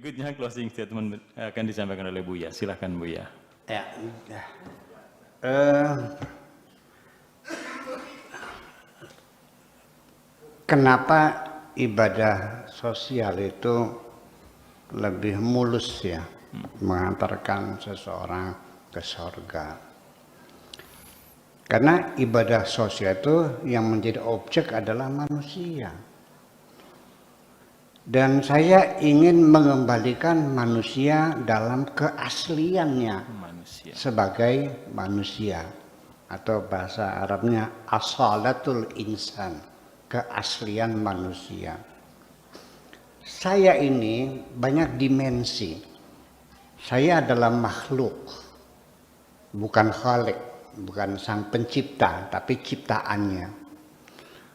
Berikutnya closing statement akan disampaikan oleh Buya. Silahkan Buya. Ya, kenapa ibadah sosial itu lebih mulus ya, mengantarkan seseorang ke surga? Karena ibadah sosial itu yang menjadi objek adalah manusia. Dan saya ingin mengembalikan manusia dalam keasliannya sebagai manusia, atau bahasa Arabnya asalatul insan, keaslian manusia. Saya ini banyak dimensi. Saya adalah makhluk, bukan khalik, bukan sang pencipta, tapi ciptaannya.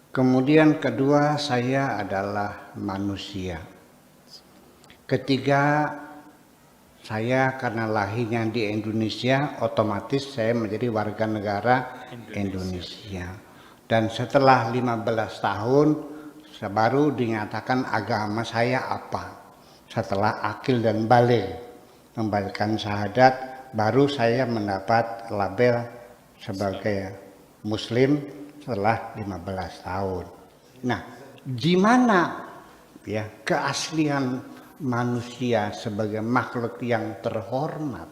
Kemudian kedua, saya adalah manusia. Ketiga, saya karena lahirnya di Indonesia, otomatis saya menjadi warga negara Indonesia. Dan setelah 15 tahun, saya baru dinyatakan agama saya apa. Setelah akil dan balik, membalikkan syahadat, baru saya mendapat label sebagai Muslim setelah 15 tahun. Nah, di mana ya keaslian manusia sebagai makhluk yang terhormat?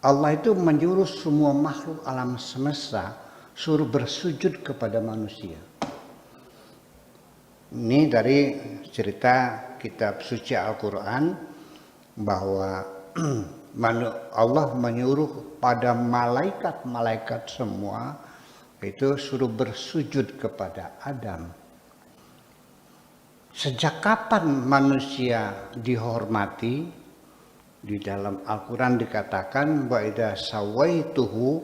Allah itu menyuruh semua makhluk alam semesta suruh bersujud kepada manusia. Ini dari cerita kitab suci Al-Quran bahwa Allah menyuruh pada malaikat-malaikat semua itu suruh bersujud kepada Adam. Sejak kapan manusia dihormati? Di dalam Al-Quran dikatakan wa idza sawaituhu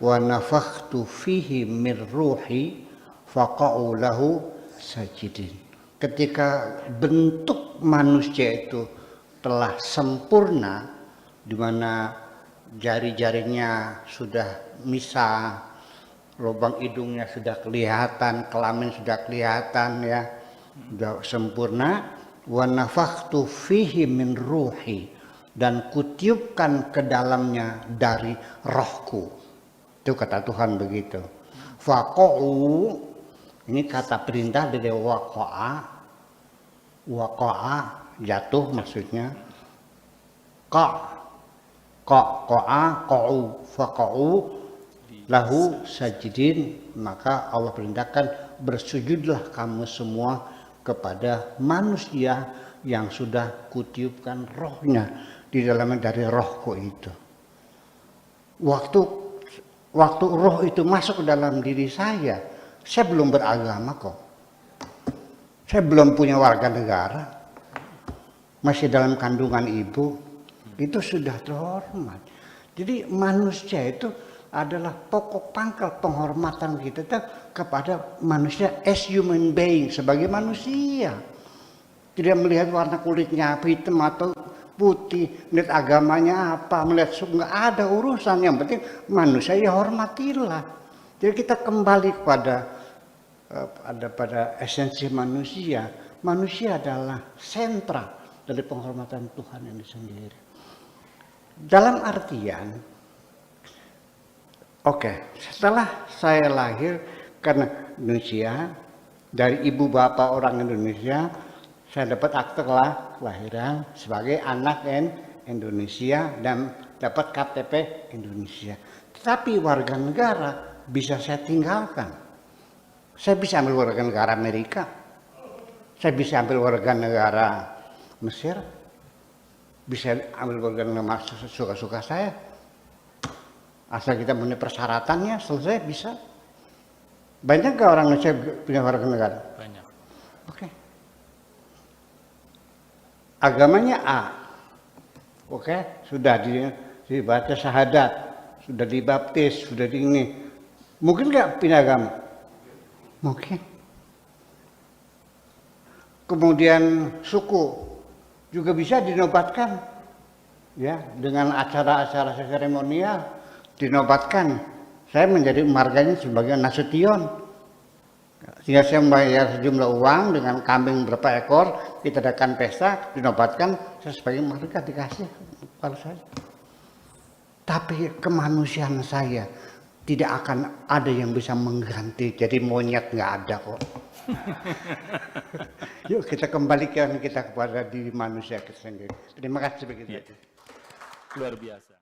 wa nafakhtu fihi min ruhi faqa'u lahu sajidin. Ketika bentuk manusia itu telah sempurna, di mana jari-jarinya sudah misah, lubang hidungnya sudah kelihatan, kelamin sudah kelihatan ya, sudah sempurna. Wa nafakhtu fihi min ruhi, dan kutiupkan ke dalamnya dari rohku. Itu kata Tuhan begitu. Faqa'u, ini kata perintah dari waqa'a. Waqa'a jatuh maksudnya. Qa'a qa'u faqa'u lahu sajidin, maka Allah perintahkan bersujudlah kamu semua kepada manusia yang sudah kutiupkan rohnya di dalamnya dari rohku itu. Waktu roh itu masuk ke dalam diri saya belum beragama kok. Saya belum punya warga negara, masih dalam kandungan ibu, itu sudah terhormat. Jadi manusia itu adalah pokok pangkal penghormatan kita kepada manusia as human being, sebagai manusia. Tidak melihat warna kulitnya hitam atau putih, melihat agamanya apa, melihat suku, nggak ada urusan. Yang penting manusia ya hormatilah. Jadi kita kembali pada esensi manusia. Manusia adalah sentra dari penghormatan Tuhan yang sendiri. Dalam artian, setelah saya lahir karena Indonesia, dari ibu bapak orang Indonesia, saya dapat akte kelahiran sebagai anak Indonesia dan dapat KTP Indonesia. Tetapi warga negara bisa saya tinggalkan. Saya bisa ambil warga negara Amerika, saya bisa ambil warga negara Mesir, bisa ambil warga negara suka-suka saya. Asal kita punya persyaratannya, selesai bisa. Banyak gak orang Indonesia punya warga negara? Banyak. Oke. Agamanya A. Oke, sudah dibaca syahadat, sudah dibaptis, sudah di ini. Mungkin gak pindah agama? Mungkin. Kemudian suku juga bisa dinobatkan, ya, dengan acara-acara seremonial. Dinobatkan, saya menjadi marganya sebagai Nasution. Sehingga saya membayar sejumlah uang dengan kambing berapa ekor, kita adakan pesta, dinobatkan, saya sebagai malaikat dikasih kepada saya. Tapi kemanusiaan saya tidak akan ada yang bisa mengganti, jadi monyet nggak ada kok. Yuk kita kembalikan kita kepada diri manusia kita sendiri. Terima kasih begitu. Luar biasa.